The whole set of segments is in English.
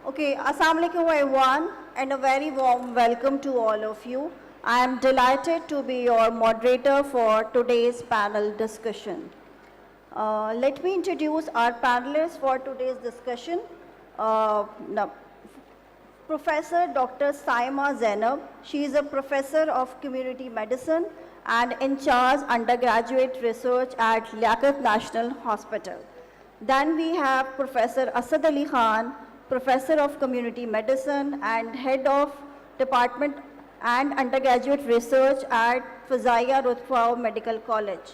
Okay, Assalamu alaikum everyone and a very warm welcome to all of you. I am delighted to be your moderator for today's panel discussion. Let me introduce our panelists for today's discussion. Now, Professor Dr. Saima Zainab. She is a professor of community medicine and in charge undergraduate research at Liaquat National Hospital. Then we have Professor Asad Ali Khan, professor of community medicine and head of department and undergraduate research at Fazaya Rutfao Medical College.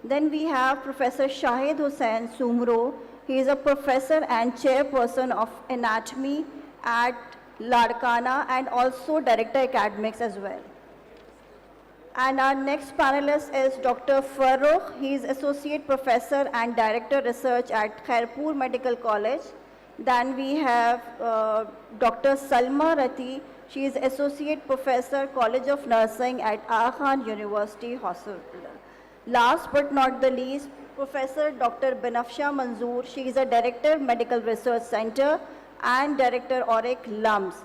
Then we have Professor Shahid Hussain Sumro. He is a professor and chairperson of anatomy at Larkana and also director academics as well. And our next panelist is Dr. Farooq. He is associate professor and director research at Khairpur Medical College. Then we have Dr. Salma Rati. She is associate professor, College of Nursing at Aga Khan University Hospital. Last but not the least, Professor Dr. Banafsha Manzoor. She is a director, Medical Research Center and director, Auric LUMS.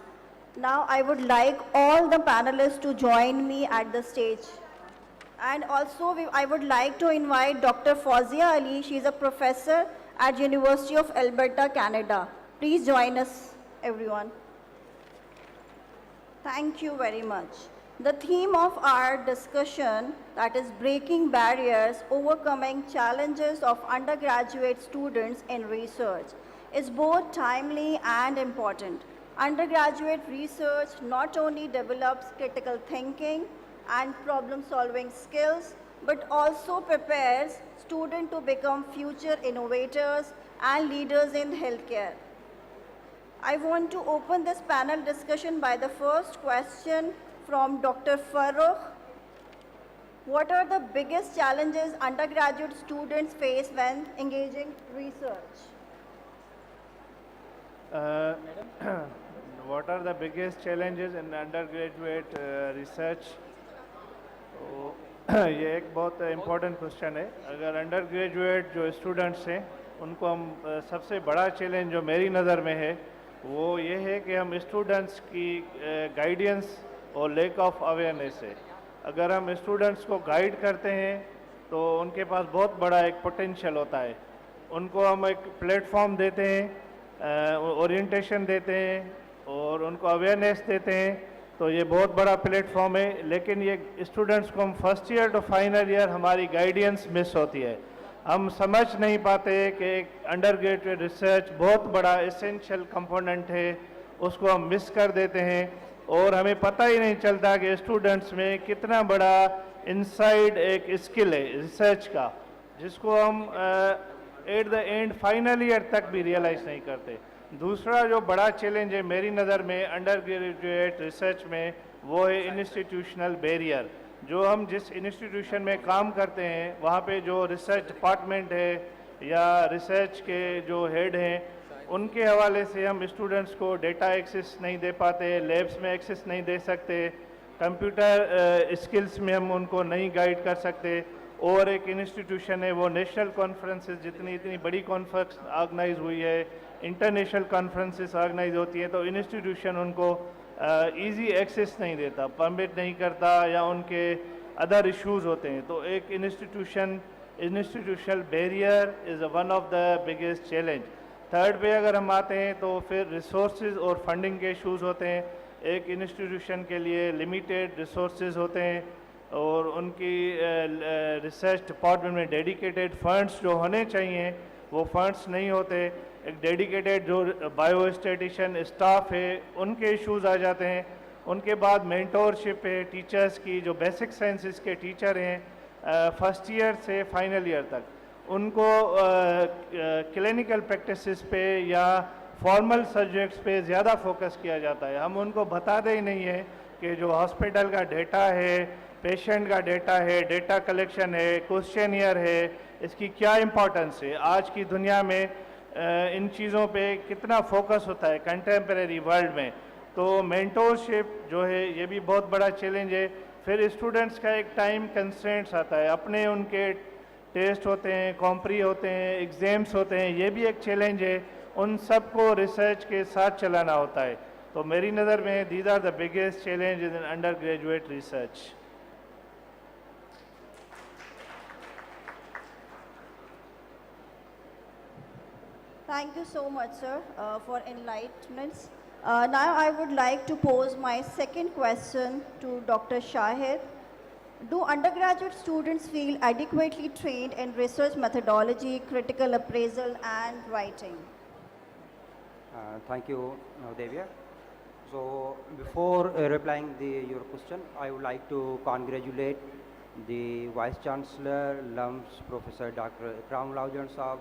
Now I would like all the panelists to join me at the stage. And also I would like to invite Dr. Fawzia Ali. She is a professor at University of Alberta, Canada. Please join us, everyone. Thank you very much. The theme of our discussion, that is breaking barriers, overcoming challenges of undergraduate students in research, is both timely and important. Undergraduate research not only develops critical thinking and problem-solving skills, but also prepares students to become future innovators and leaders in healthcare. I want to open this panel discussion by the first question from Dr. Farooq. What are the biggest challenges undergraduate students face when engaging research? What are the biggest challenges in undergraduate research? ये एक बहुत important question है. अगर under graduate जो students हैं उनको हम सबसे बड़ा चैलेंज जो मेरी नज़र में है वो ये है कि हम स्टूडेंट्स की गाइडेंस और लैक ऑफ अवेयरनेस है. अगर हम स्टूडेंट्स को गाइड करते हैं तो उनके पास बहुत बड़ा एक पोटेंशियल होता है. उनको हम एक प्लेटफॉर्म देते हैं, ओरिएंटेशन देते हैं और उनको अवेयरनेस देते हैं तो ये बहुत बड़ा प्लेटफॉर्म है. लेकिन ये स्टूडेंट्स को हम first year to final year हमारी गाइडेंस मिस होती है. हम समझ नहीं पाते कि एक अंडर ग्रेजुएट रिसर्च बहुत बड़ा एसेंशियल कंपोनेंट है, उसको हम मिस कर देते हैं और हमें पता ही नहीं चलता कि स्टूडेंट्स में कितना बड़ा इनसाइड एक स्किल है रिसर्च का, जिसको हम at the end final year तक भी रियलाइज़ नहीं करते. दूसरा जो बड़ा चैलेंज है मेरी नज़र में अंडर ग्रेजुएट रिसर्च में वो है इंस्टीट्यूशनल बैरियर. जो हम जिस इंस्टीट्यूशन में काम करते हैं वहाँ पे जो रिसर्च डिपार्टमेंट है या रिसर्च के जो हेड हैं उनके हवाले से हम स्टूडेंट्स को डेटा एक्सेस नहीं दे पाते, लैब्स में एक्सेस नहीं दे सकते, कंप्यूटर स्किल्स में हम उनको नहीं गाइड कर सकते. और एक इंस्टीट्यूशन है वो नेशनल कॉन्फ्रेंसेस, जितनी इतनी बड़ी कॉन्फ्रेंस ऑर्गेनाइज हुई है, इंटरनेशनल कॉन्फ्रेंसेस ऑर्गेनाइज होती हैं तो इंस्टीट्यूशन उनको इजी एक्सेस नहीं देता, परमिट नहीं करता या उनके अदर इश्यूज होते हैं. तो एक institutional barrier is one of the biggest challenge. Third पे अगर हम आते हैं तो फिर रिसोर्सेज और फंडिंग के इश्यूज होते हैं. एक इंस्टीट्यूशन के लिए लिमिटेड रिसोर्सेज होते हैं और उनकी रिसर्च डिपार्टमेंट में डेडिकेटेड फंड्स जो होने चाहिए वो फंड्स नहीं होते. एक डेडिकेटेड जो बायोस्टैटिशियन स्टाफ है उनके इश्यूज आ जाते हैं. उनके बाद मेंटोरशिप है टीचर्स की, जो बेसिक साइंसेस के टीचर हैं फर्स्ट ईयर से फाइनल ईयर तक, उनको क्लिनिकल प्रैक्टिसेस पे या फॉर्मल सब्जेक्ट्स पे ज़्यादा फोकस किया जाता है. हम उनको बताते ही नहीं है कि जो हॉस्पिटल का डेटा है, पेशेंट का डेटा है, डेटा कलेक्शन है, क्वेश्चनियर है, इसकी क्या इम्पोर्टेंस है. आज की दुनिया में इन चीज़ों पे कितना फोकस होता है कंटेम्प्रेरी वर्ल्ड में. तो मेंटोरशिप जो है ये भी बहुत बड़ा चैलेंज है. फिर स्टूडेंट्स का एक टाइम कंस्ट्रेंट्स आता है, अपने उनके टेस्ट होते हैं, कॉम्प्री होते हैं, एग्ज़ाम्स होते हैं, ये भी एक चैलेंज है. उन सबको रिसर्च के साथ चलाना होता है। तो मेरी नज़र में these are the biggest challenge in undergraduate research. Thank you so much, sir, for enlightenments. Now I would like to pose my second question to Dr. Shahid. Do undergraduate students feel adequately trained in research methodology, critical appraisal, and writing? Thank you, Devya. So, before replying your question, I would like to congratulate the Vice Chancellor, LUMS, Professor Dr. Ikram Laujan Saab,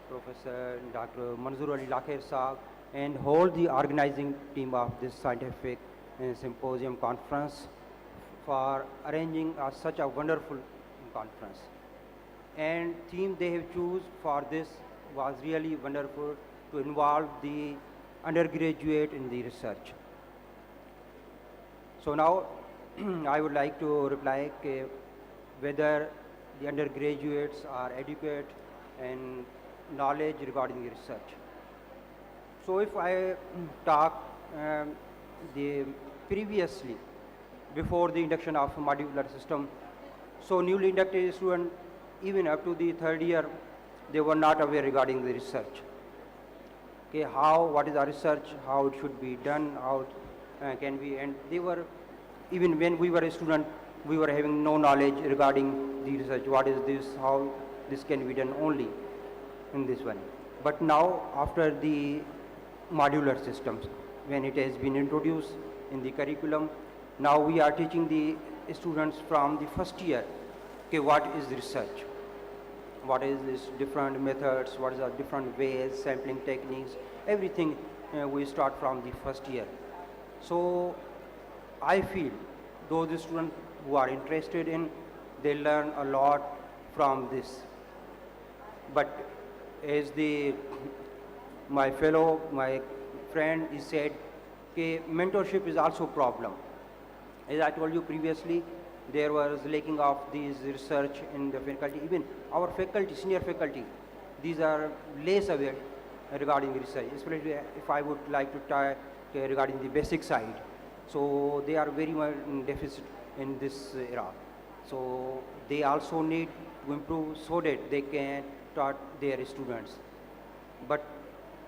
Professor Dr. Manzoor Ali Lakher Saab, and whole the organizing team of this scientific symposium conference for arranging such a wonderful conference. And theme they have choose for this was really wonderful, to involve the undergraduate in the research. So now I would like to reply whether the undergraduates are adequate in knowledge regarding the research. So if I talk the previously, before the induction of modular system, so newly inducted student, even up to the third year, they were not aware regarding the research. Okay, what is our research, how it should be done, how can we, and they were, even when we were a student, we were having no knowledge regarding the research, what is this, how this can be done only in this one. But now, after the modular systems, when it has been introduced in the curriculum, now we are teaching the students from the first year, okay, what is research? What is this different methods, what is the different ways, sampling techniques, everything we start from the first year. So I feel those students who are interested in, they learn a lot from this. But as my friend is said, mentorship is also a problem. As I told you previously, there was lacking of these research in the faculty. Even our faculty, senior faculty, these are less aware regarding research, especially if I would like to talk regarding the basic side. So they are very much in deficit in this era. So they also need to improve so that they can taught their students. But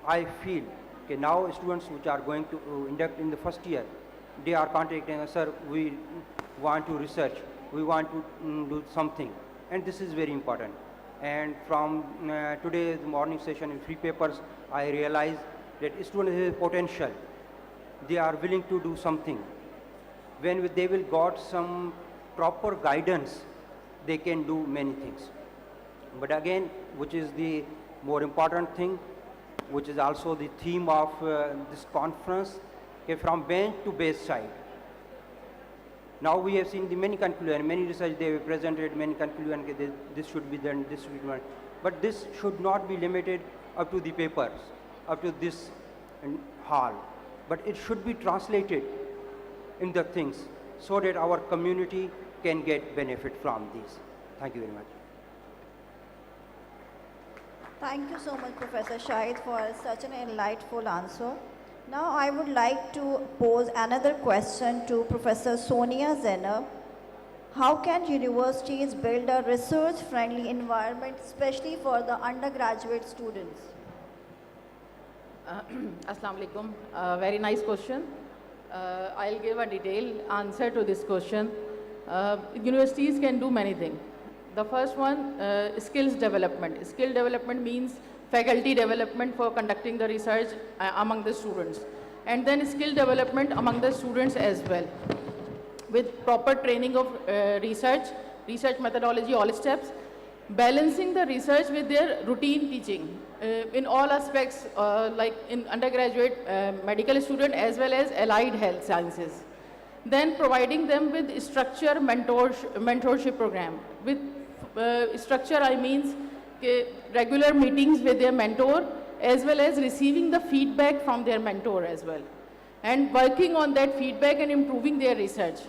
I feel now students which are going to induct in the first year, they are contacting us, sir, we want to research, we want to do something, and this is very important. And from today's morning session in free papers, I realized that students have potential, they are willing to do something. When they will got some proper guidance, they can do many things. But again, which is the more important thing, which is also the theme of this conference, from bench to base side. Now we have seen the many conclusions, many research they have presented, many conclusions, this should be done, this should be done. But this should not be limited up to the papers, up to this hall. But it should be translated in the things so that our community can get benefit from this. Thank you very much. Thank you so much, Professor Shahid, for such an enlightful answer. Now I would like to pose another question to Professor Sonia Zener. How can universities build a research-friendly environment, especially for the undergraduate students? Assalamu alaikum. Very nice question. I'll give a detailed answer to this question. Universities can do many things. The first one, skills development. Skill development means faculty development for conducting the research among the students. And then skill development among the students as well. With proper training of research methodology, all steps, balancing the research with their routine teaching in all aspects, like in undergraduate medical student as well as allied health sciences. Then providing them with structure mentorship program. With structure, I means regular meetings with their mentor as well as receiving the feedback from their mentor as well. And working on that feedback and improving their research.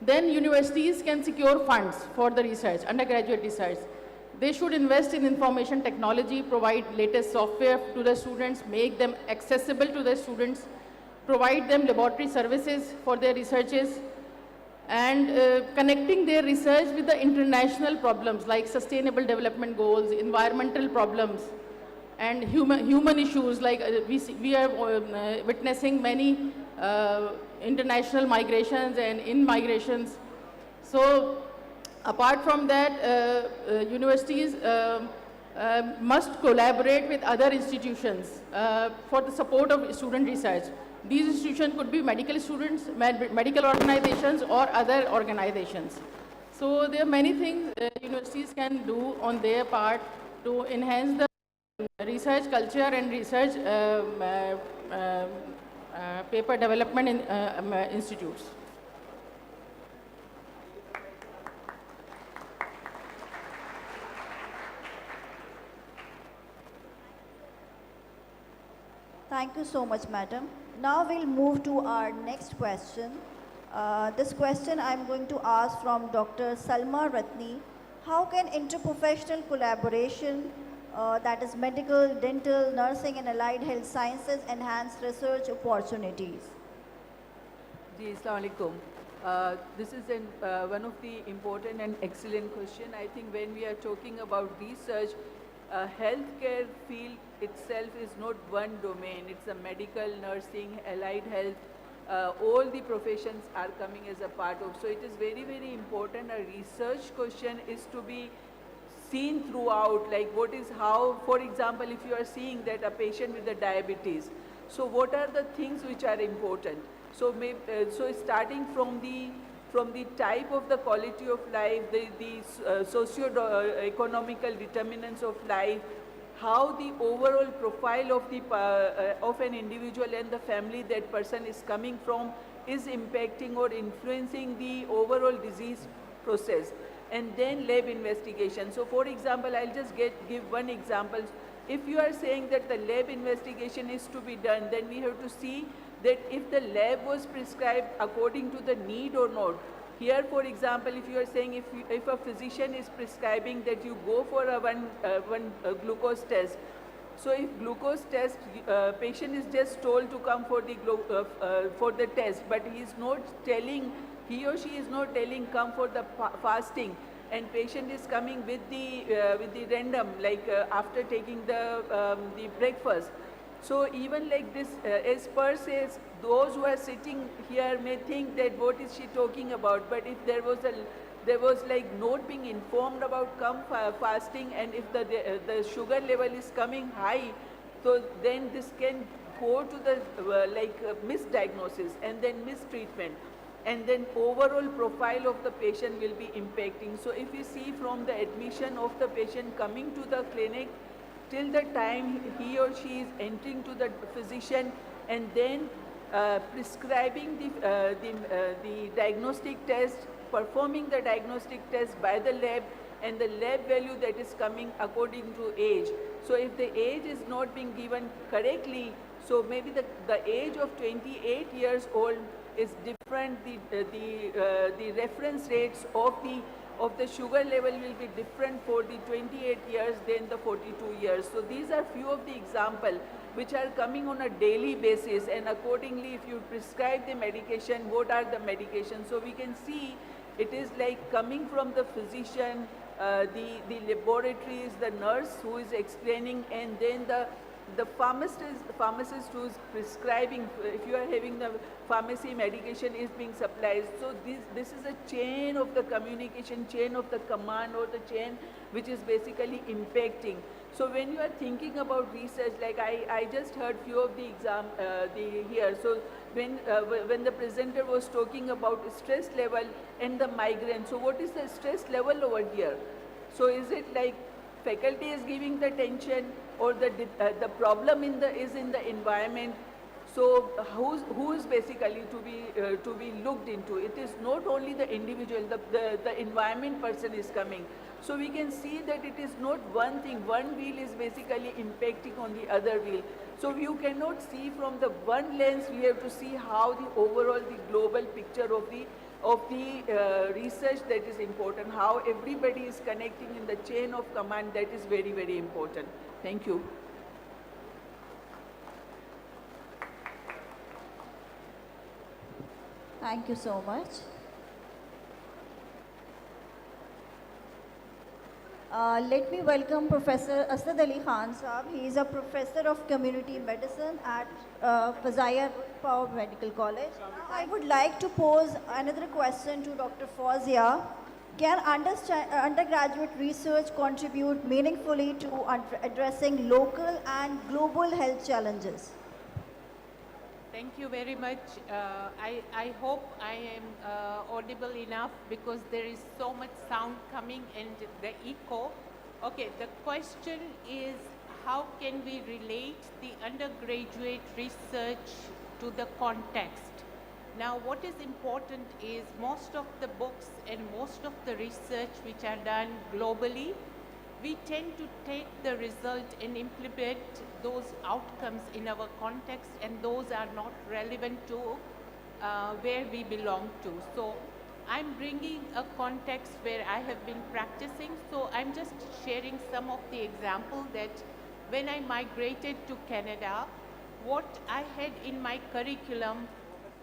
Then universities can secure funds for the research, undergraduate research. They should invest in information technology, provide latest software to the students, make them accessible to the students, provide them laboratory services for their researches, and connecting their research with the international problems like sustainable development goals, environmental problems, and human issues like we are witnessing many international migrations and in-migrations. So apart from that, universities must collaborate with other institutions for the support of student research. These institutions could be medical students, medical organizations, or other organizations. So there are many things universities can do on their part to enhance the research culture and research paper development in institutes. Thank you so much, madam. Now we'll move to our next question. This question I'm going to ask from Dr. Salma Ratni. How can interprofessional collaboration, that is medical, dental, nursing and allied health sciences, enhance research opportunities? Ji, Assalamu alaikum. This is one of the important and excellent question. I think when we are talking about research, healthcare field itself is not one domain. It's a medical, nursing, allied health. All the professions are coming as a part of. So it is very, very important. A research question is to be seen throughout, like what is how, for example, if you are seeing that a patient with the diabetes, so what are the things which are important? So, so starting from the type of the quality of life, the socio-economical determinants of life, how the overall profile of the of an individual and the family that person is coming from is impacting or influencing the overall disease process. And then lab investigation. So for example, I'll just give one example. If you are saying that the lab investigation is to be done, then we have to see that if the lab was prescribed according to the need or not. Here, for example, if you are saying if a physician is prescribing that you go for a one glucose test, so if glucose test, patient is just told to come for the test, but he is not telling, he or she is not telling come for the fasting, and patient is coming with the random, like after taking the breakfast. So even like this, as per says, those who are sitting here may think that what is she talking about, but if there was like not being informed about fasting, and if the sugar level is coming high, so then this can go to the misdiagnosis and then mistreatment, and then overall profile of the patient will be impacting. So if you see from the admission of the patient coming to the clinic till the time he or she is entering to the physician, and then prescribing the diagnostic test, performing the diagnostic test by the lab, and the lab value that is coming according to age. So if the age is not being given correctly, so maybe the age of 28 years old is different, the reference rates of the sugar level will be different for the 28 years than the 42 years. So these are few of the examples which are coming on a daily basis, and accordingly if you prescribe the medication, what are the medications? So we can see it is like coming from the physician, the laboratories, the nurse who is explaining, and then the pharmacist who is prescribing. If you are having the pharmacy, medication is being supplied. So this is a chain of the communication, chain of the command, or the chain which is basically impacting. So when you are thinking about research, like I just heard few of the here. So when the presenter was talking about stress level and the migraine, so what is the stress level over here? So is it like faculty is giving the tension, or the problem is in the environment? So who is basically to be looked into? It is not only the individual, the environment person is coming. So we can see that it is not one thing. One wheel is basically impacting on the other wheel. So you cannot see from the one lens. We have to see how the overall the global picture of the of the research that is important. How everybody is connecting in the chain of command, that is very, very important. Thank you. Thank you so much. Let me welcome Professor Asad Ali Khan Saab. He is a professor of community medicine at Fazaya Power Medical College. I would like to pose another question to Dr. Fawzia. Can undergraduate research contribute meaningfully to addressing local and global health challenges? Thank you very much. I hope I am audible enough because there is so much sound coming and the echo. Okay, the question is how can we relate the undergraduate research to the context? Now, what is important is most of the books and most of the research which are done globally, we tend to take the result and implement those outcomes in our context, and those are not relevant to where we belong to. So I'm bringing a context where I have been practicing. So I'm just sharing some of the example that when I migrated to Canada, what I had in my curriculum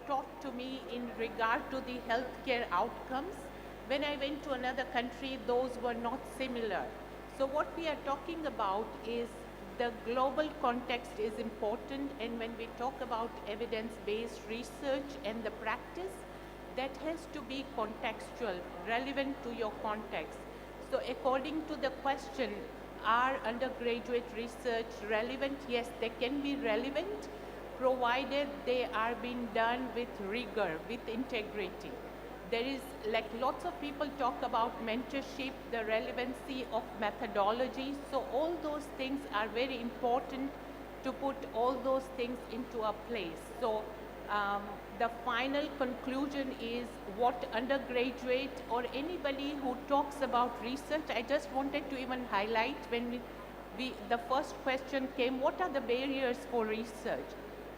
taught to me in regard to the healthcare outcomes, when I went to another country, those were not similar. So what we are talking about is the global context is important, and when we talk about evidence-based research and the practice, that has to be contextual, relevant to your context. So according to the question, are undergraduate research relevant? Yes, they can be relevant, provided they are being done with rigor, with integrity. There is, like lots of people talk about mentorship, the relevancy of methodology. So all those things are very important to put all those things into a place. So the final conclusion is what undergraduate or anybody who talks about research, I just wanted to even highlight when the first question came, what are the barriers for research?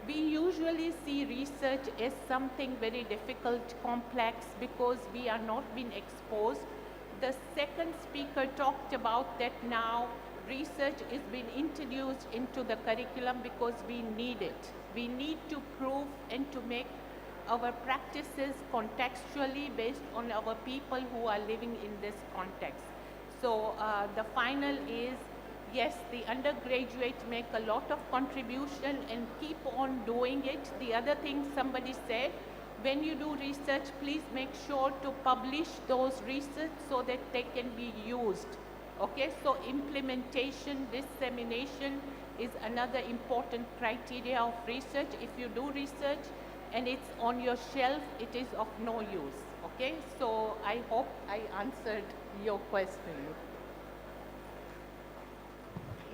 We usually see research as something very difficult, complex, because we are not being exposed. The second speaker talked about that now research is being introduced into the curriculum because we need it. We need to prove and to make our practices contextually based on our people who are living in this context. So the final is, yes, the undergraduates make a lot of contribution and keep on doing it. The other thing somebody said, when you do research, please make sure to publish those research so that they can be used. Okay, so implementation, dissemination is another important criteria of research. If you do research and it's on your shelf, it is of no use. Okay, so I hope I answered your question.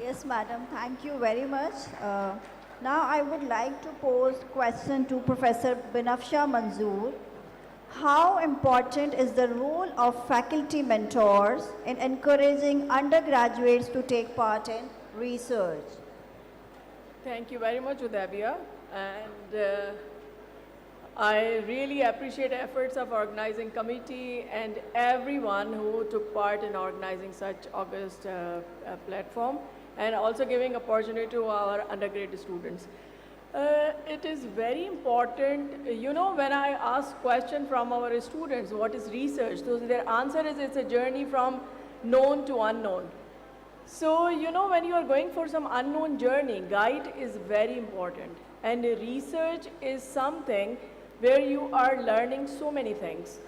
Yes, madam. Thank you very much. Now I would like to pose question to Professor Binafsha Manzoor. How important is the role of faculty mentors in encouraging undergraduates to take part in research? Thank you very much, Udabia. And I really appreciate efforts of organizing committee and everyone who took part in organizing such august platform, and also giving opportunity to our undergraduate students. It is very important, you know, when I ask question from our students, what is research? So their answer is it's a journey from known to unknown. So, you know, when you are going for some unknown journey, guide is very important. And research is something where you are learning so many things.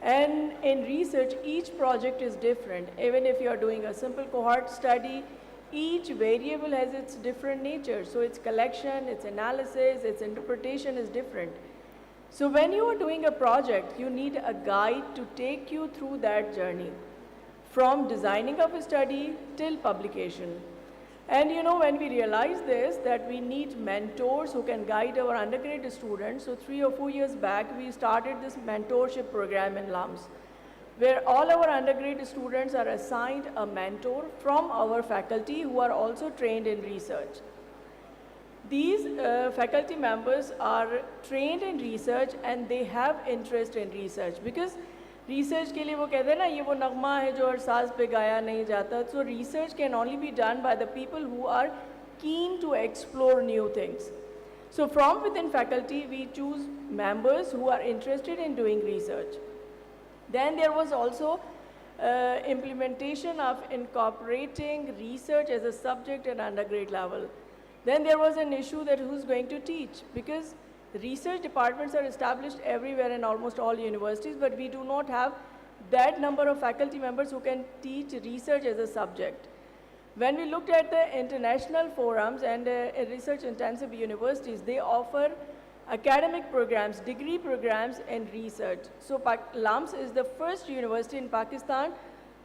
And in research, each project is different. Even if you are doing a simple cohort study, each variable has its different nature. So its collection, its analysis, its interpretation is different. So when you are doing a project, you need a guide to take you through that journey, from designing of a study till publication. And you know, when we realize this, that we need mentors who can guide our undergraduate students, so 3 or 4 years back, we started this mentorship program in LUMS, where all our undergraduate students are assigned a mentor from our faculty who are also trained in research. these faculty members are trained in research and they have interest in research because research के लिए वो कहते हैं ना ये वो नगमा है जो अरसाज पे गाया नहीं जाता. So research can only be done by the people who are keen to explore new things. So from within faculty we choose members who are interested in doing research. Then there was also implementation of incorporating research as a subject at undergrad level. Then there was an issue that who's going to teach because research departments are established everywhere in almost all universities, but we do not have that number of faculty members who can teach research as a subject. When we looked at the international forums and research-intensive universities, they offer academic programs, degree programs in research. So LUMS is the first university in Pakistan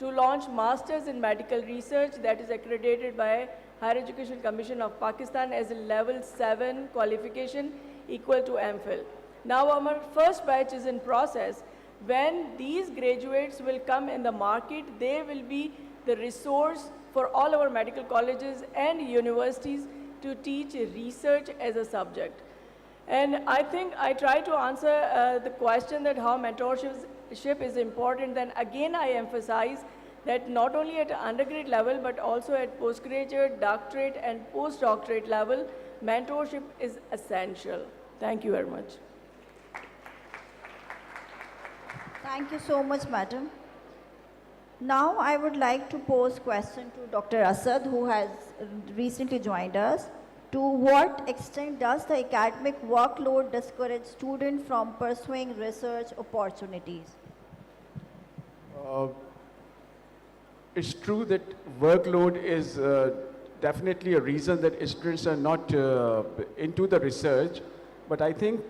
to launch Masters in Medical Research that is accredited by Higher Education Commission of Pakistan as a level 7 qualification equal to MPhil. Now our first batch is in process. When these graduates will come in the market, they will be the resource for all our medical colleges and universities to teach research as a subject. And I think I try to answer the question that how mentorship is important. Then again, I emphasize that not only at undergrad level, but also at postgraduate, doctorate, and postdoctorate level, mentorship is essential. Thank you very much. Thank you so much, madam. Now I would like to pose question to Dr. Asad, who has recently joined us. To what extent does the academic workload discourage students from pursuing research opportunities? It's true that workload is definitely a reason that students are not into the research, but I think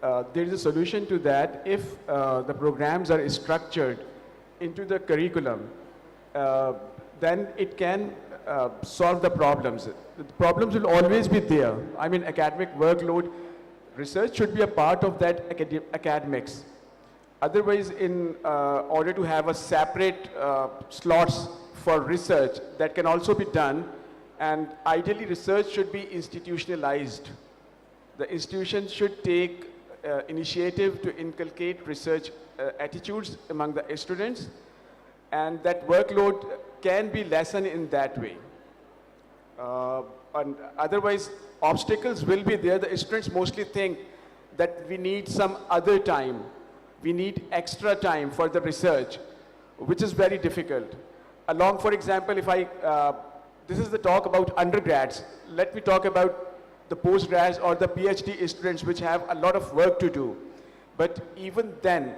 there is a solution to that if the programs are structured into the curriculum, then it can solve the problems. The problems will always be there. I mean, academic workload, research should be a part of that academics. Otherwise, in order to have a separate slots for research, that can also be done, and ideally research should be institutionalized. The institution should take initiative to inculcate research attitudes among the students, and that workload can be lessened in that way. And otherwise, obstacles will be there. The students mostly think that we need some other time. We need extra time for the research, which is very difficult. Along, for example, if this is the talk about undergrads, let me talk about the postgrads or the PhD students, which have a lot of work to do. But even then,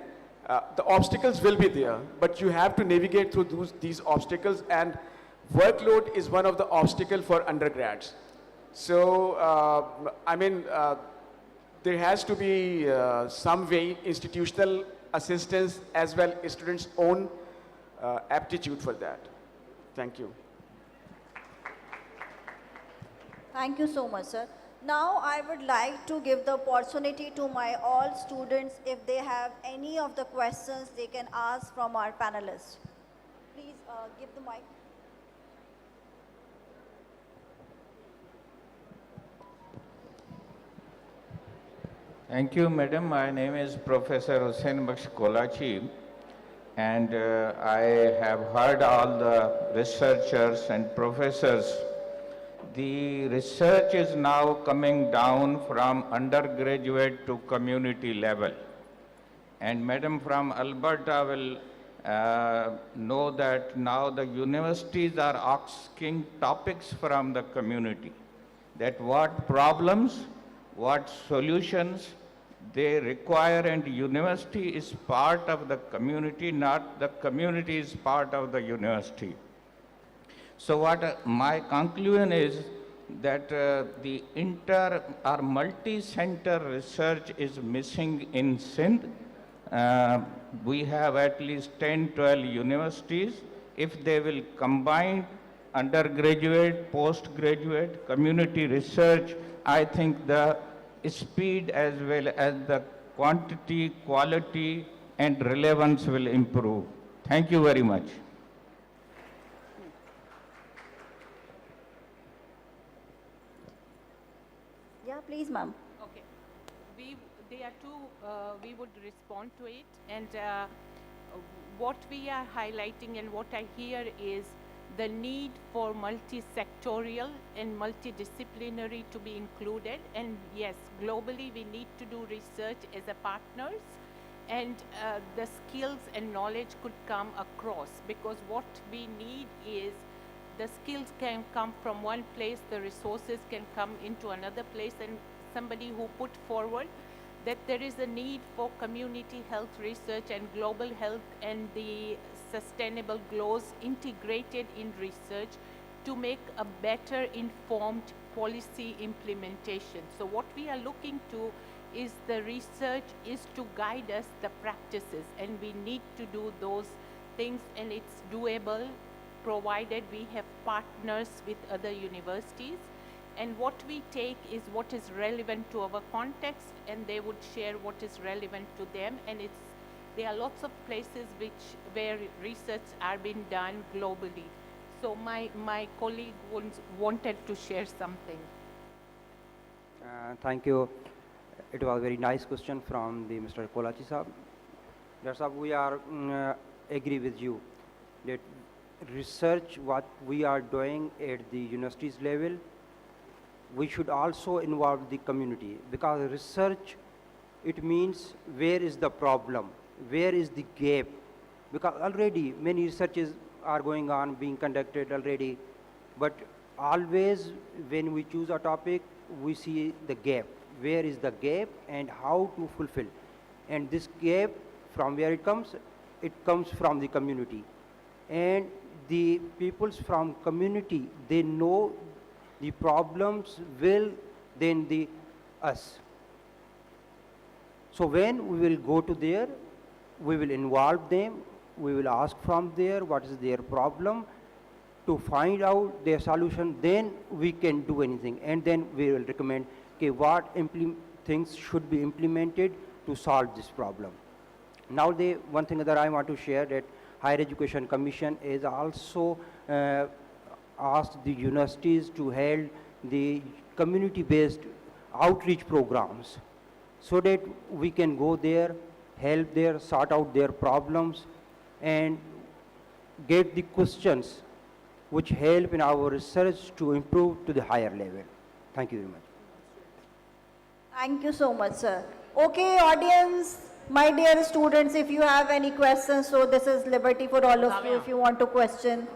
the obstacles will be there, but you have to navigate through these obstacles, and workload is one of the obstacles for undergrads. So, I mean, there has to be some way institutional assistance as well as students' own aptitude for that. Thank you. Thank you so much, sir. Now I would like to give the opportunity to my all students. If they have any of the questions, they can ask from our panelists. Please give the mic. Thank you, madam. My name is Professor Hussain Baksh Kolachi, and I have heard all the researchers and professors. The research is now coming down from undergraduate to community level. And madam from Alberta will know that now the universities are asking topics from the community, that what problems, what solutions they require, and university is part of the community, not the community is part of the university. So what my conclusion is that the inter or multi-center research is missing in Sindh. We have at least 10, 12 universities. If they will combine undergraduate, postgraduate, community research, I think the speed as well as the quantity, quality, and relevance will improve. Thank you very much. Please, ma'am. Okay. There are two, we would respond to it. And what we are highlighting and what I hear is the need for multi-sectorial and multidisciplinary to be included. And yes, globally we need to do research as a partners, and the skills and knowledge could come across, because what we need is the skills can come from one place, the resources can come into another place, and somebody who put forward that there is a need for community health research and global health and the sustainable goals integrated in research to make a better informed policy implementation. So what we are looking to is the research is to guide us the practices, and we need to do those things, and it's doable provided we have partners with other universities. And what we take is what is relevant to our context, and they would share what is relevant to them. And there are lots of places where research are being done globally. So my colleague wanted to share something. Thank you. It was a very nice question from the Mr. Kolachi Sahab. Dr. Sahab, we are agree with you that research what we are doing at the universities level, we should also involve the community, because research, it means where is the problem, where is the gap, because already many researches are going on, being conducted already, but always when we choose a topic, we see the gap, where is the gap and how to fulfill. And this gap, from where it comes from the community. And the peoples from community, they know the problems well than us. So when we will go to there, we will involve them, we will ask from there what is their problem, to find out their solution, then we can do anything. And then we will recommend what things should be implemented to solve this problem. Now one thing that I want to share, that Higher Education Commission is also asked the universities to hold the community-based outreach programs, so that we can go there, help there, sort out their problems, and get the questions which help in our research to improve to the higher level. Thank you very much. Thank you so much, sir. Okay, audience, my dear students, if you have any questions, so this is liberty for all of you. If you want to question,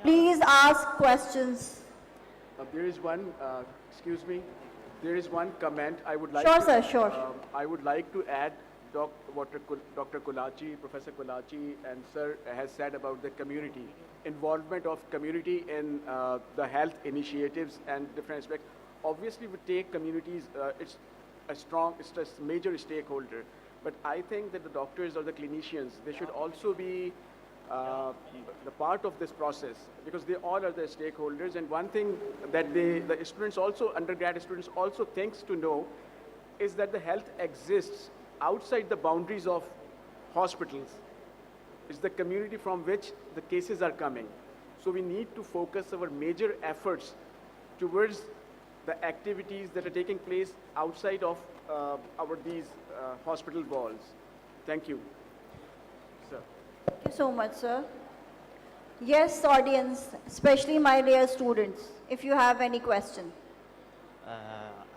please ask questions. There is one, excuse me, there is one comment I would like Sure, to, sir, sure. I would like to add Dr. Kolachi, Professor Kolachi and sir has said about the community, involvement of community in the health initiatives and different aspects. Obviously, we take communities, it's a major stakeholder, but I think that the doctors or the clinicians, they should also be the part of this process, because they all are the stakeholders. And one thing that the students also, undergrad students also thinks to know, is that the health exists outside the boundaries of hospitals. It's the community from which the cases are coming. So we need to focus our major efforts towards the activities that are taking place outside of these hospital walls. Thank you, sir. Thank you so much, sir. Yes, audience, especially my dear students, if you have any question.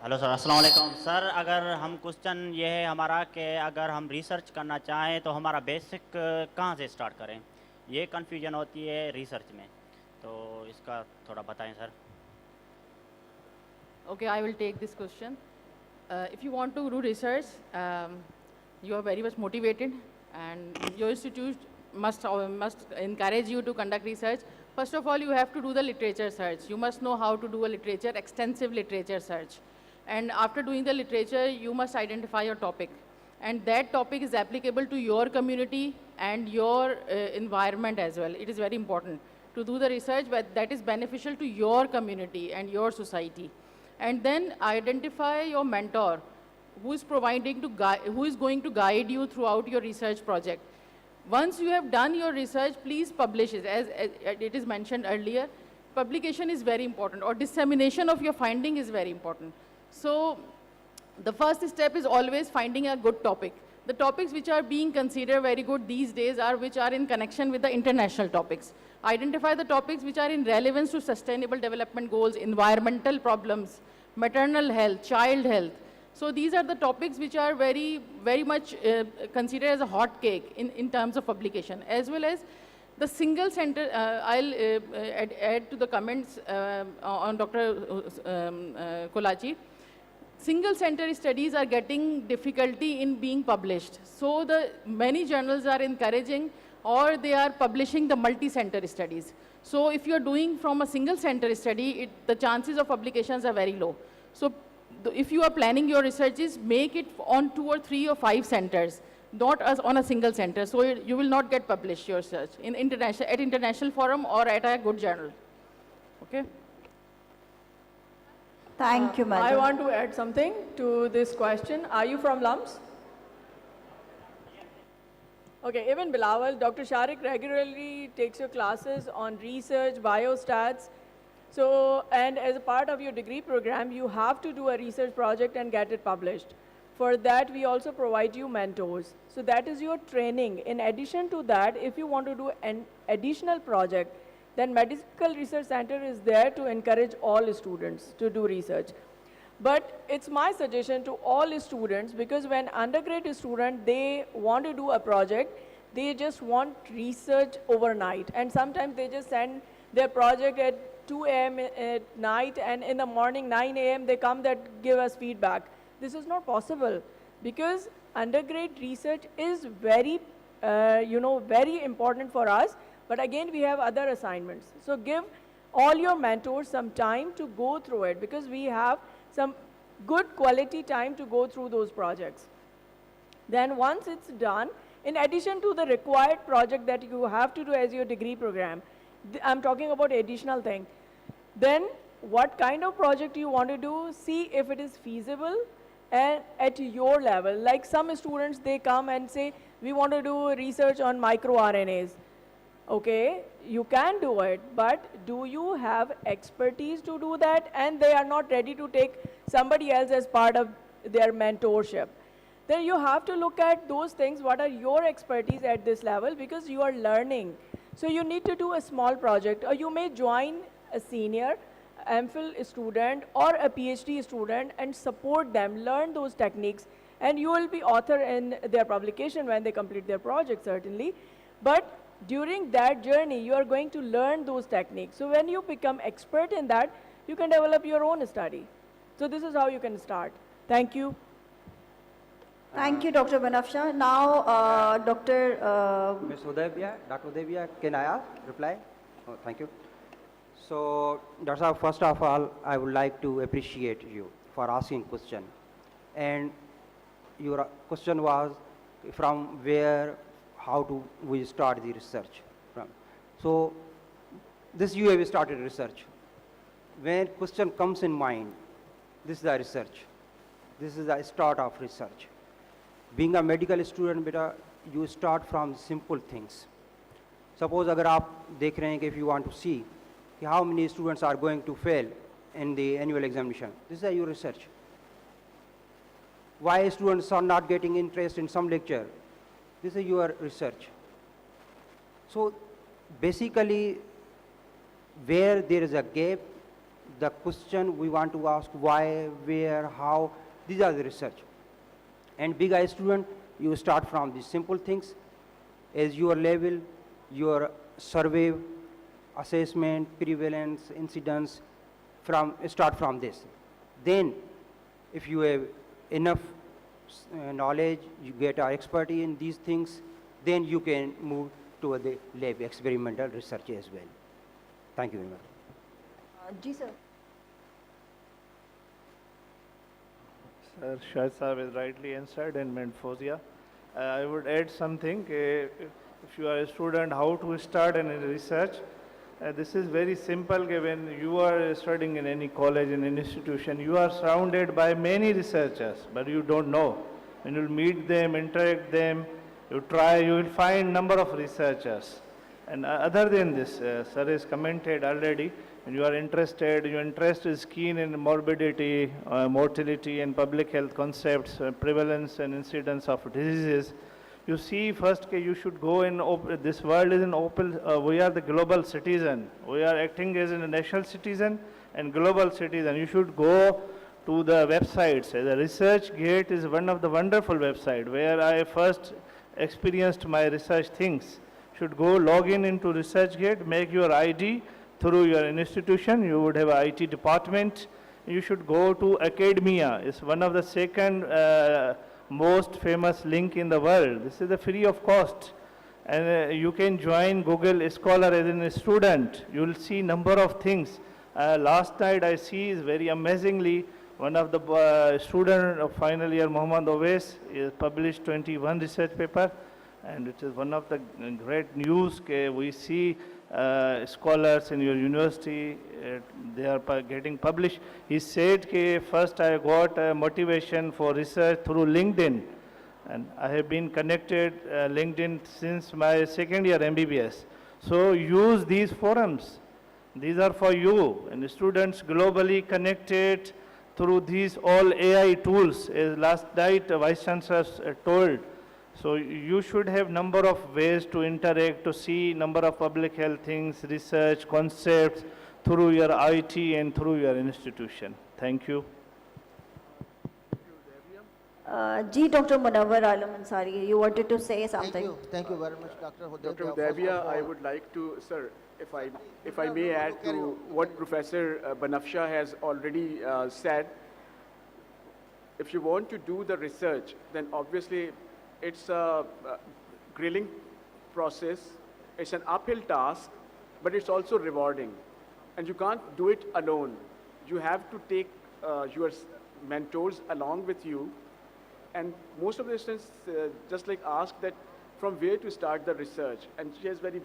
Hello sir, अस्सलाम वालेकुम sir. अगर हम question ये है हमारा कि अगर हम रिसर्च करना चाहें तो हमारा बेसिक कहाँ से स्टार्ट करें, ये कन्फ्यूजन होती है रिसर्च में, तो इसका थोड़ा बताएं sir. Okay, I will take this question. If you want to do research, you are very much motivated, and your institute must encourage you to conduct research. First of all, you have to do the literature search. You must know how to do a extensive literature search. And after doing the literature, you must identify your topic. And that topic is applicable to your community and your environment as well. It is very important to do the research that is beneficial to your community and your society. And then identify your mentor who is going to guide you throughout your research project. Once you have done your research, please publish it. As it is mentioned earlier, publication is very important, or dissemination of your finding is very important. So the first step is always finding a good topic. The topics which are being considered very good these days are which are in connection with the international topics. Identify the topics which are in relevance to sustainable development goals, environmental problems, maternal health, child health. So these are the topics which are very, very much considered as a hot cake in terms of publication, as well as the single center. I'll add to the comments on Dr. Kolachi. Single center studies are getting difficulty in being published. So the many journals are encouraging or they are publishing the multi-center studies. So if you're doing from a single center study, the chances of publications are very low. So if you are planning your researches, make it on 2 or 3 or 5 centers, not as on a single center. So you will not get published your research in at international forum or at a good journal. Okay? Thank you, madam. I want to add something to this question. Are you from LUMS? Okay, even Bilawal, Dr. Sharik regularly takes your classes on research, biostats. So, and as a part of your degree program, you have to do a research project and get it published. For that, we also provide you mentors. So that is your training. In addition to that, if you want to do an additional project, then Medical Research Center is there to encourage all students to do research. But it's my suggestion to all students, because when undergraduate student, they want to do a project, they just want research overnight. And sometimes they just send their project at 2 a.m. at night, and in the morning, 9 a.m., they come that give us feedback. This is not possible, because undergrad research is very, very important for us. But again, we have other assignments. So give all your mentors some time to go through it, because we have some good quality time to go through those projects. Then once it's done, in addition to the required project that you have to do as your degree program, I'm talking about additional thing. Then what kind of project you want to do, see if it is feasible and at your level. Like some students, they come and say, we want to do research on microRNAs. Okay, you can do it, but do you have expertise to do that? And they are not ready to take somebody else as part of their mentorship. Then you have to look at those things, what are your expertise at this level, because you are learning. So you need to do a small project, or you may join a senior MPhil student or a PhD student and support them, learn those techniques, and you will be author in their publication when they complete their project, certainly. But during that journey, you are going to learn those techniques. So when you become expert in that, you can develop your own study. So this is how you can start. Thank you. Thank you, Dr. Banafsha. Now, Dr. Ms. Udebia, Dr. Udebia, can I ask, reply? Oh, thank you. So, Dr. Saab, first of all, I would like to appreciate you for asking question. And your question was from where, how do we start the research from? So, this you have started research. When question comes in mind, this is the research. This is the start of research. Being a medical student, beta, you start from simple things. Suppose अगर आप देख रहे हैं कि if you want to see how many students are going to fail in the annual examination, this is your research. Why students are not getting interest in some lecture, this is your research. So basically, where there is a gap, the question we want to ask why, where, how, these are the research. And big I student, you start from the simple things as your level, your survey, assessment, prevalence, incidence, start from this. Then if you have enough knowledge, you get expertise in these things, then you can move to the lab experimental research as well. Thank you very much. Ji, sir. Sir, Shahid Saab is rightly answered and Mentfosia. I would add something. If you are a student, how to start in research. This is very simple. When you are studying in any college, in an institution, you are surrounded by many researchers, but you don't know. When you meet them, interact them, you try, you will find number of researchers. And other than this, sir has commented already, and you are interested, your interest is keen in morbidity, mortality and public health concepts, prevalence and incidence of diseases, you see first you should go in, this world is an open, we are the global citizen. We are acting as a national citizen and global citizen. You should go to the websites. The ResearchGate is one of the wonderful websites where I first experienced my research things. Should go log in into ResearchGate, make your ID through your institution. You would have an IT department. You should go to academia. It's one of the second most famous link in the world. This is a free of cost. And you can join Google Scholar as a student. You will see number of things. Last night I see is very amazingly, one of the student of final year, Muhammad Owais, is published 21 research paper, and it is one of the great news. We see scholars in your university, they are getting published. He said, first I got motivation for research through LinkedIn, and I have been connected LinkedIn since my second year MBBS. So use these forums. These are for you, and students globally connected through these all AI tools, as last night Vice Chancellor told. So you should have number of ways to interact, to see number of public health things, research, concepts through your IT and through your institution. Thank you. Dr. Munawwar Alam Ansari, you wanted to say something. Thank you very much, Dr. Hudaybiya. Dr. Hudaybiya, I would like to, sir, if I may add to what Professor Banafsha has already said. If you want to do the research, then obviously it's a grilling process. It's an uphill task, but it's also rewarding. And you can't do it alone. You have to take your mentors along with you. And most of the students just like ask that from where to start the research. And she has very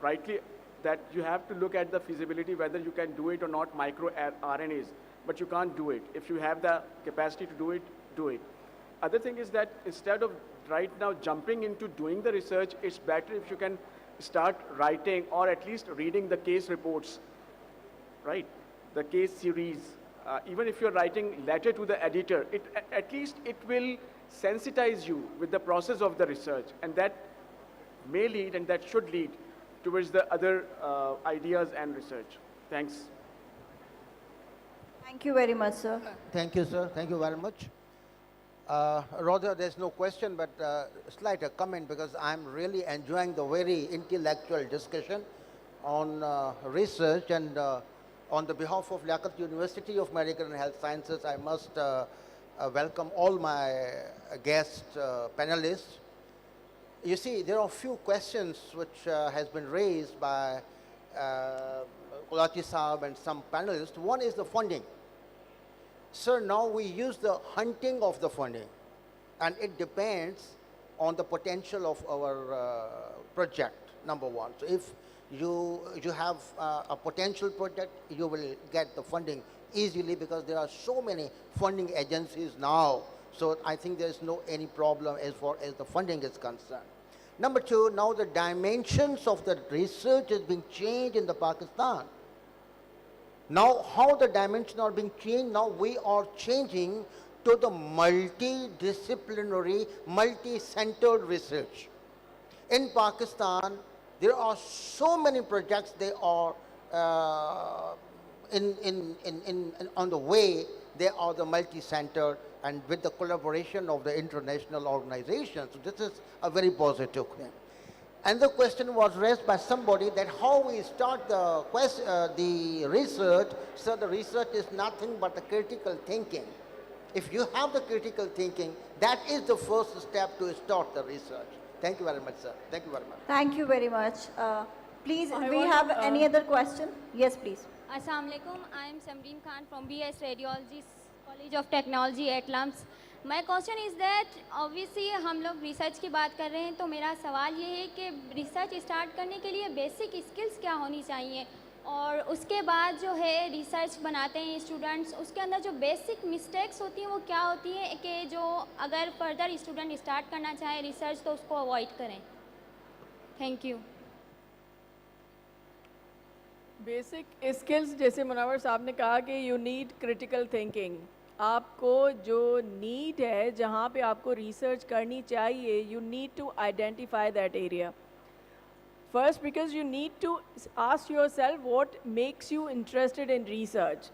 rightly that you have to look at the feasibility, whether you can do it or not, micro RNAs, but you can't do it. If you have the capacity to do it, do it. Other thing is that instead of right now jumping into doing the research, it's better if you can start writing or at least reading the case reports, right? The case series. Even if you're writing letter to the editor, at least it will sensitize you with the process of the research, and that may lead and that should lead towards the other ideas and research. Thanks. Thank you very much, sir. Thank you, sir. Thank you very much. Rather, there's no question, but slight comment, because I'm really enjoying the very intellectual discussion on research, and on the behalf of Liaquat University of Medical and Health Sciences, I must welcome all my guest panelists. You see, there are a few questions which has been raised by Kolachi Saab and some panelists. One is the funding. Sir, now we use the hunting of the funding, and it depends on the potential of our project, number one. So if you have a potential project, you will get the funding easily, because there are so many funding agencies now. So I think there's no any problem as far as the funding is concerned. Number two, now the dimensions of the research is being changed in the Pakistan. Now how the dimensions are being changed, now we are changing to the multidisciplinary, multi-centered research. In Pakistan, there are so many projects, they are on the way, they are the multi-centered and with the collaboration of the international organizations. So this is a very positive thing. And the question was raised by somebody that how we start the research. So the research is nothing but the critical thinking. If you have the critical thinking, that is the first step to start the research. Thank you very much, sir. Thank you very much. Thank you very much. Please, I we want, have any other question? Yes, please. Assalamu alaikum. I am Samreen Khan from BS Radiology College of Technology at LUMS. My question is that obviously हम लोग research की बात कर रहे हैं, तो मेरा सवाल ये है कि रिसर्च स्टार्ट करने के लिए बेसिक स्किल्स क्या होनी चाहिए, और उसके बाद जो है रिसर्च बनाते हैं स्टूडेंट्स, उसके अंदर जो बेसिक मिस्टेक्स होती हैं वो क्या होती हैं कि जो अगर फर्दर स्टूडेंट स्टार्ट करना चाहे रिसर्च तो उसको अवॉइड करें. Thank you. बेसिक स्किल्स जैसे मुनव्वर साहब ने कहा कि यू नीड क्रिटिकल थिंकिंग. आपको जो नीड है, जहाँ पे आपको रिसर्च करनी चाहिए, you need to identify that area. First, because you need to ask yourself what makes you interested in research.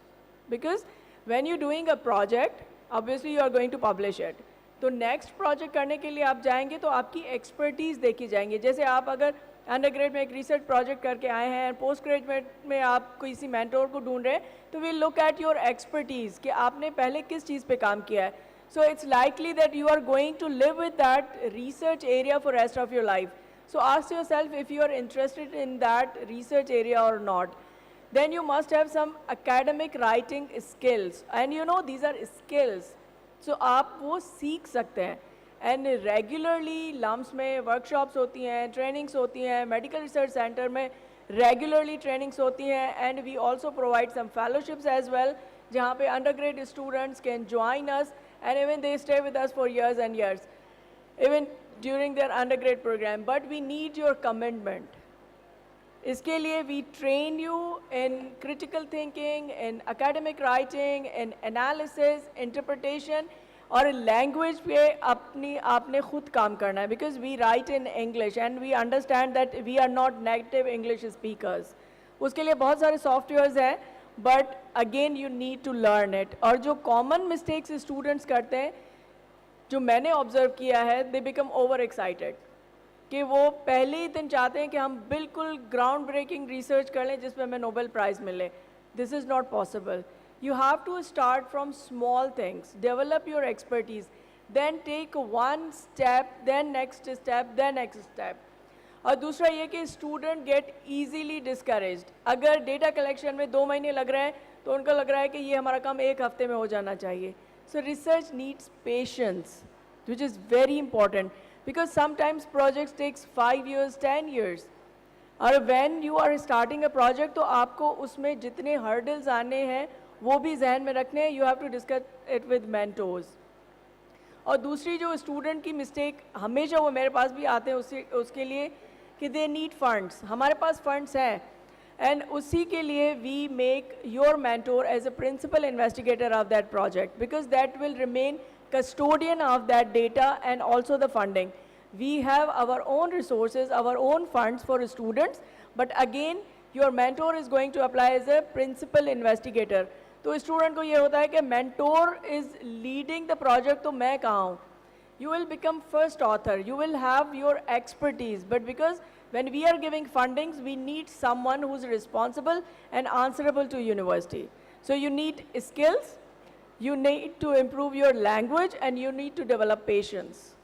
Because when you're doing a project, obviously you are going to publish it. तो next project करने के लिए आप जाएंगे तो आपकी expertise देखी जाएंगे. जैसे आप अगर अंडरग्रेड में एक रिसर्च प्रोजेक्ट करके आए हैं, पोस्ट ग्रेजुएट में आप किसी मेंटोर को ढूंढ रहे हैं, तो we look at your expertise कि आपने पहले किस चीज़ पे काम किया है. So it's likely that you are going to live with that research area for rest of your life. So ask yourself if you are interested in that research area or not. Then you must have some academic writing skills. And you know, these are skills. So आप वो सीख सकते हैं. And regularly LUMS में workshops होती हैं, trainings होती हैं, medical research center में regularly trainings होती हैं, and we also provide some fellowships as well, जहाँ पे undergrad students can join us, and even they stay with us for years and years. Even during their undergrad program, but we need your commitment. इसके लिए we train you in critical thinking, in academic writing, in analysis, interpretation, और language पे आपने खुद काम करना है, because we write in English and we understand that we are not native English speakers. उसके लिए बहुत सारे softwares हैं, but again you need to learn it. और जो common mistakes students करते हैं, जो मैंने ऑब्जर्व किया है, दे बिकम ओवर एक्साइटेड कि वो पहले ही दिन चाहते हैं कि हम बिल्कुल ग्राउंड ब्रेकिंग रिसर्च कर लें जिसमें हमें नोबेल प्राइज़ मिले. This is not possible. You have to start from small things, develop your expertise, then take one step, then next step, then next step. और दूसरा ये कि स्टूडेंट गेट ईजीली डिस्करेज्ड. अगर डेटा कलेक्शन में 2 महीने लग रहे हैं तो उनको लग रहा है कि ये हमारा काम 1 हफ्ते में हो जाना चाहिए. So research needs patience, which is very important, because sometimes projects takes 5 years, 10 years. और when you are starting a project, तो आपको उसमें जितने hurdles आने हैं वो भी जहन में रखने हैं. You have to discuss it with mentors. और दूसरी जो student की mistake हमेशा वो मेरे पास भी आते हैं उसके लिए कि they need funds. हमारे पास funds हैं, and उसी के लिए we make your mentor as a principal investigator of that project, because that will remain custodian of that data and also the funding. We have our own resources, our own funds for students, but again your mentor is going to apply as a principal investigator. तो student को ये होता है कि mentor is leading the project, तो मैं कहाँ हूँ? You will become first author, you will have your expertise, but because when we are giving fundings, we need someone who's responsible and answerable to university. So you need skills, you need to improve your language, and you need to develop patience.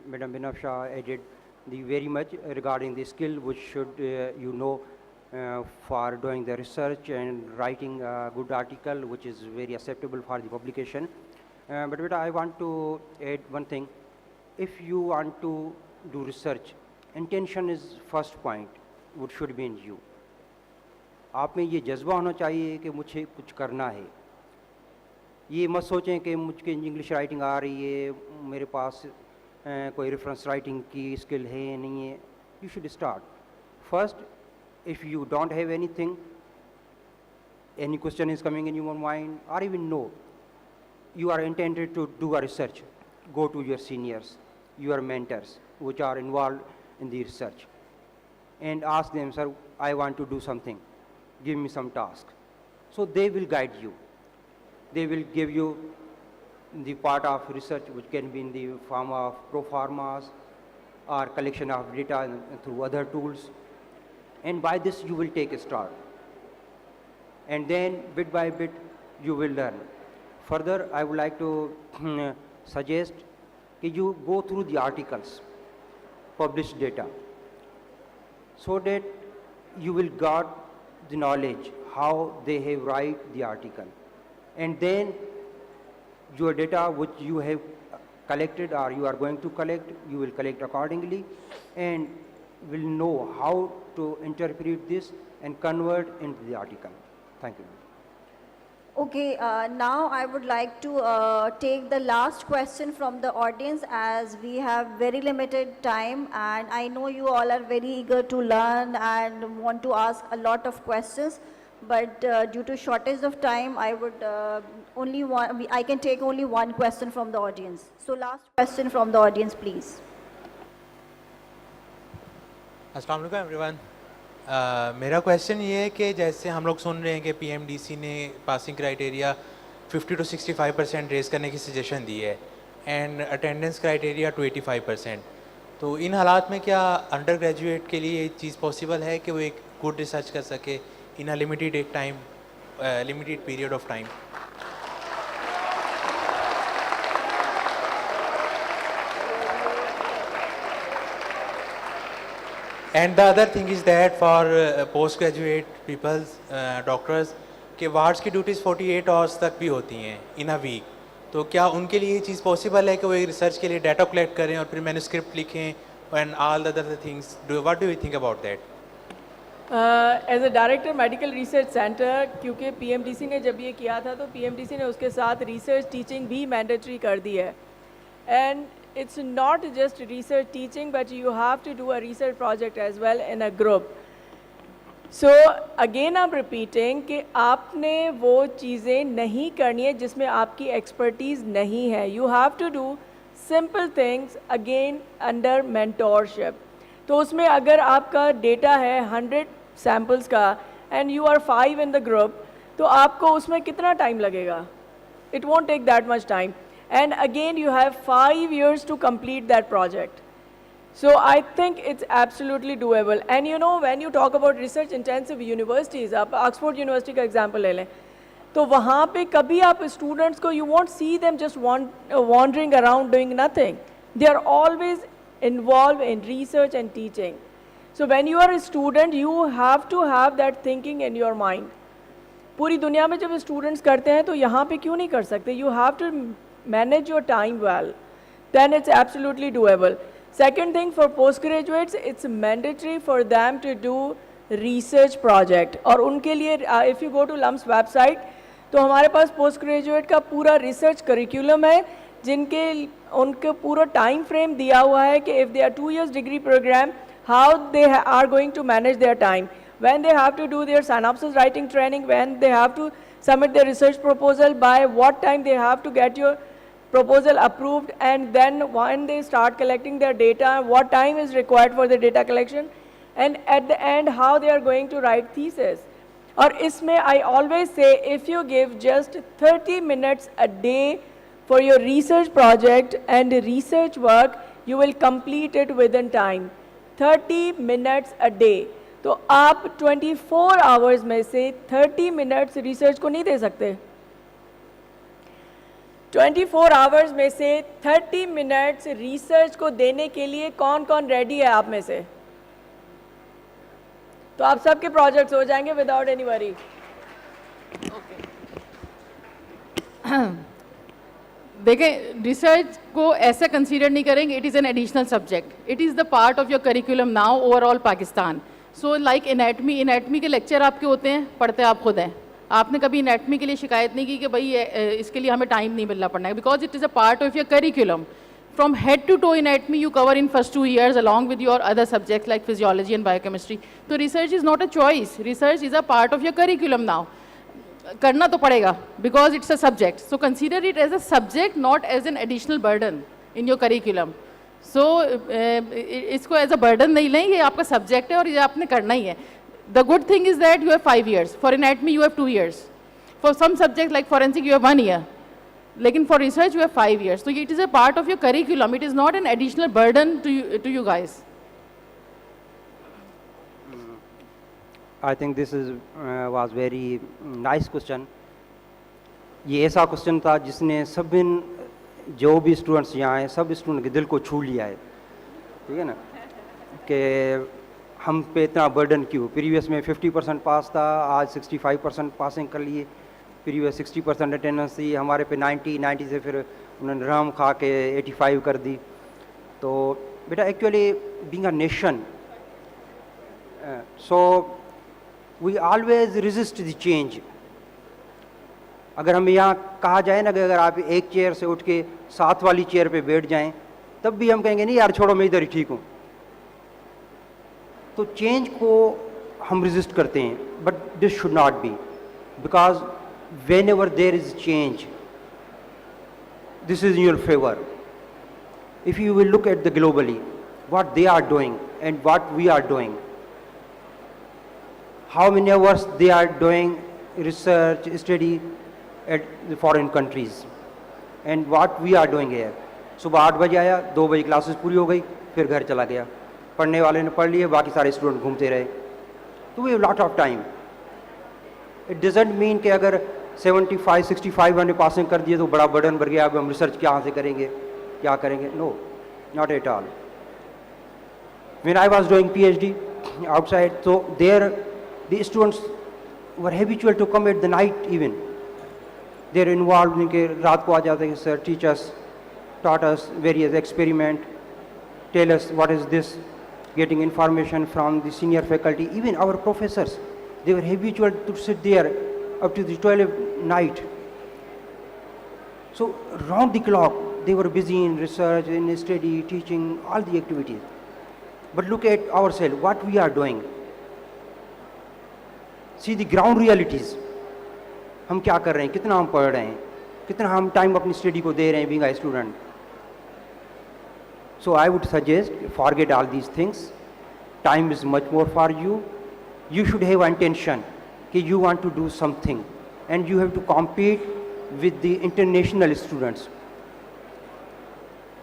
Madam Binafsha added very much regarding the skill which should you know for doing the research and writing a good article which is very acceptable for the publication. But I want to add one thing. If you want to do research, intention is first point, which should be in you. आप में ये जज्बा होना चाहिए कि मुझे कुछ करना है. ये मत सोचें कि मुझे इंग्लिश राइटिंग आ रही है, मेरे पास कोई रेफरेंस राइटिंग की स्किल है नहीं है. You should start. First, if you don't have anything, any question is coming in your mind, or even no, you are intended to do a research, go to your seniors, your mentors, which are involved in the research, and ask them, sir, I want to do something, give me some task. So they will guide you. They will give you the part of research which can be in the form of pro formas or collection of data through other tools. And by this you will take a start. And then bit by bit you will learn. Further, I would like to suggest that you go through the articles, published data, so that you will get the knowledge how they have write the article. And then your data which you have collected or you are going to collect, you will collect accordingly and will know how to interpret this and convert into the article. Thank you. Okay, now I would like to take the last question from the audience as we have very limited time and I know you all are very eager to learn and want to ask a lot of questions. But due to shortage of time, I would I can take only one question from the audience. So last question from the audience, please. अस्सलाम वालेकुम everyone. मेरा question ये है कि जैसे हम लोग सुन रहे हैं कि पीएमडीसी ने पासिंग क्राइटेरिया 50 to 65% रेस करने की सजेशन दी है एंड अटेंडेंस क्राइटेरिया टू 85%। तो इन हालात में क्या अंडर ग्रेजुएट के लिए ये चीज़ पॉसिबल है कि वो एक गुड रिसर्च कर सके in a limited period of time? And the other thing is that for postgraduate people, doctors, के वार्ड्स की ड्यूटीज़ 48 आवर्स तक भी होती हैं इन अ वीक। तो क्या उनके लिए ये चीज़ पॉसिबल है कि वो एक रिसर्च के लिए डाटा कलेक्ट करें और फिर मैन्युस्क्रिप्ट लिखें and all other things? What do you think about that? As a director medical research centre, क्योंकि पीएमडीसी ने जब ये किया था तो पीएमडीसी ने उसके साथ रिसर्च टीचिंग भी मैंडेटरी कर दी है। And it's not just research teaching, but you have to do a research project as well in a group. So again I'm repeating कि आपने वो चीज़ें नहीं करनी है जिसमें आपकी expertise नहीं है. You have to do simple things again under mentorship. तो उसमें अगर आपका data है 100 samples का and you are 5 in the group, तो आपको उसमें कितना time लगेगा? It won't take that much time. And again, you have 5 years to complete that project. So I think it's absolutely doable. And you know, when you talk about research intensive universities, आप Oxford University का example ले लें, तो वहाँ पे कभी आप students को, you won't see them just wandering around doing nothing. They are always involved in research and teaching. So when you are a student, you have to have that thinking in your mind. पूरी दुनिया में जब students करते हैं तो यहाँ पे क्यों नहीं कर सकते? You have to manage your time well, then it's absolutely doable. Second thing, for postgraduates, it's mandatory for them to do research project. और उनके लिए if you go to LUMS website, तो हमारे पास postgraduate का पूरा research curriculum है जिनके उनके पूरा time frame दिया हुआ है कि if they are 2 years degree program, how they are going to manage their time, when they have to do their synopsis writing training, when they have to submit their research proposal, by what time they have to get your proposal approved, and then when they start collecting their data, what time is required for the data collection, and at the end how they are going to write thesis. और इसमें I always say, if you give just 30 minutes a day for your research project and research work, you will complete it within time. 30 minutes a day. तो आप 24 hours में से 30 minutes research को नहीं दे सकते. 24 hours में से 30 minutes research को देने के लिए कौन कौन ready है आप में से? तो आप सबके projects हो जाएंगे without any worry. देखें, रिसर्च को ऐसा कंसीडर नहीं करेंगे it is an additional subject, it is the part of your curriculum now overall Pakistan. So like anatomy के लेक्चर आपके होते हैं, पढ़ते आप खुद हैं. आपने कभी एनाटमी के लिए शिकायत नहीं की कि भाई इसके लिए हमें टाइम नहीं मिलना पड़ना है, because it is a part of your curriculum. From head to toe anatomy you cover in first 2 years along with your other subjects like physiology and biochemistry. तो research is not a choice, research is a part of your curriculum now. करना तो पड़ेगा because it's a subject. So consider it as a subject, not as an additional burden in your curriculum. So इसको as a burden नहीं लें, ये आपका subject है और ये आपने करना ही है. The good thing is that you have 5 years, for anatomy you have 2 years, for some subject like forensic you have 1 year, लेकिन for research you have 5 years. So it is a part of your curriculum, it is not an additional burden to you guys. I think this is was very nice question. ये ऐसा question था जिसने जो भी students यहाँ आए सब student के दिल को छू लिया है. ठीक है ना, कि हम पे इतना बर्डन क्यों. प्रीवियस में 50% पास था, आज 65% पासिंग कर लिए. प्रीवियस 60% अटेंडेंस थी, हमारे पे 90 से फिर उन्होंने राम खा के 85 कर दी. तो बेटा actually being a nation, so we always resist the change. अगर हमें यहाँ कहा जाए ना कि अगर आप एक चेयर से उठ के साथ वाली चेयर पे बैठ जाएं, तब भी हम कहेंगे नहीं यार छोड़ो मैं इधर ही ठीक हूँ। तो चेंज को हम रेजिस्ट करते हैं, but this should not be, because when ever there is change, this is in your favor. If you will look at the globally, what they are doing and what we are doing, how many of us they are doing research, study at the foreign countries, and what we are doing here. सुबह 8 बजे आया, 2 बजे classes पूरी हो गई, फिर घर चला गया, पढ़ने वाले ने पढ़ लिए, बाकी सारे स्टूडेंट घूमते रहे। तो we have lot of time. It doesn't mean कि अगर 75, 65 हमने पासिंग कर दिए तो बड़ा बर्डन बढ़ गया, अब हम रिसर्च कहाँ से करेंगे, क्या करेंगे? No, not at all. When I was doing PhD outside, so there the students were habitual to come at the night even. They are involved in के रात को आ जाते हैं, sir, teach us, taught us various experiment, tell us what is this, getting information from the senior faculty, even our professors, they were habitual to sit there up to the 12 night. So round the clock, they were busy in research, in study, teaching, all the activities. But look at ourselves, what we are doing. See the ground realities. हम क्या कर रहे हैं, कितना हम पढ़ रहे हैं, कितना हम टाइम अपनी स्टडी को दे रहे हैं being a student. So I would suggest, forget all these things. Time is much more for you. You should have intention that you want to do something, and you have to compete with the international students.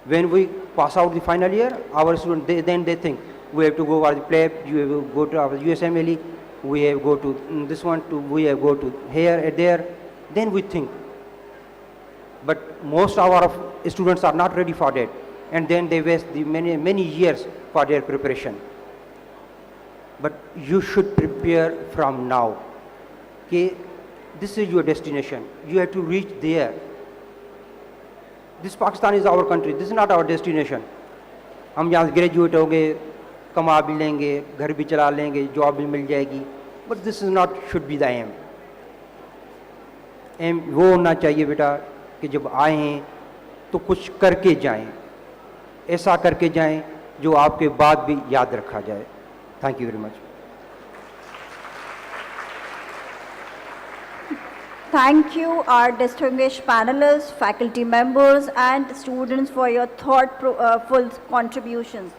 When we pass out the final year, our students, they think we have to go for the pleb, you have to go to our USMLE, we have to go to this one, we have to go to here and there. Then we think. But most of our students are not ready for that, and then they waste the many years for their preparation. But you should prepare from now. Okay, this is your destination. You have to reach there. This Pakistan is our country. This is not our destination. हम यहाँ graduate हो गए, कमा भी लेंगे, घर भी चला लेंगे, जॉब भी मिल जाएगी. But this is not should be the aim. Aim वो होना चाहिए बेटा कि जब आए हैं तो कुछ करके जाएं, ऐसा करके जाएं जो आपके बाद भी याद रखा जाए. Thank you very much. Thank you, our distinguished panelists, faculty members, and students for your thoughtful contributions.